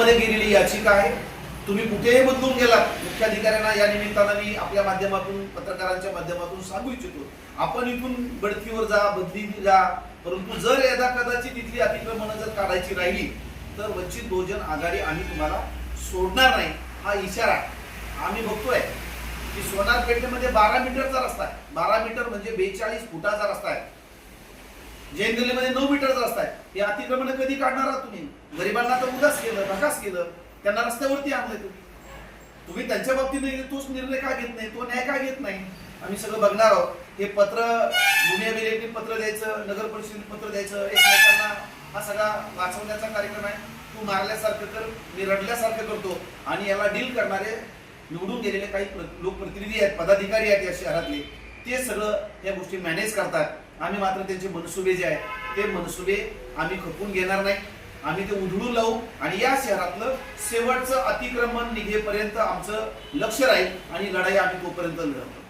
न्यायालयामध्ये गेलेली याचिका आहे. तुम्ही कुठेही बदलून गेलात, मुख्याधिकाऱ्यांना या निमित्तानं मी आपल्या माध्यमातून, पत्रकारांच्या माध्यमातून सांगू इच्छितो, आपण इथून बढतीवर जा, बदली जा, परंतु जर यदा कदाचित तिथली अतिक्रमणं जर काढायची राहिली तर वंचित बहुजन आघाडी आम्ही तुम्हाला सोडणार नाही, हा इशारा आम्ही बघतोय की सोनार पेठेमध्ये 12 मीटरचा रस्ता आहे. 12 मीटर म्हणजे 42 फुटाचा रस्ता आहे. जैन गल्लीमध्ये 9 मीटरचा रस्ता आहे. हे अतिक्रमण कधी काढणार आहात तुम्ही? गरिबांना तर उदास केलं, नकास केलं, त्यांना रस्त्यावरती आणले. तुम्ही त्यांच्या बाबतीत तोच निर्णय का घेत नाही, तो न्याय का घेत नाही? आम्ही सगळं बघणार आहोत. हे पत्र गुन्हे पत्र द्यायचं, नगर परिषदेत पत्र द्यायचं, एकमेकांना हा सगळा वाचवण्याचा कार्यक्रम आहे. तू मारल्यासारखं कर, मी रडल्यासारखं करतो, आणि याला डील करणारे निवडून गेलेले काही लोकप्रतिनिधी आहेत, पदाधिकारी आहेत या शहरातले, ते सगळं या गोष्टी मॅनेज करतात. आम्ही मात्र त्यांचे मनसुबे जे आहेत ते मनसुबे आम्ही खपवून घेणार नाही. आम्ही ते उधळून लावू आणि या शहरातलं शेवटचं अतिक्रमण निघेपर्यंत आमचं लक्ष राहील आणि लढाई आम्ही तोपर्यंत लढवतो.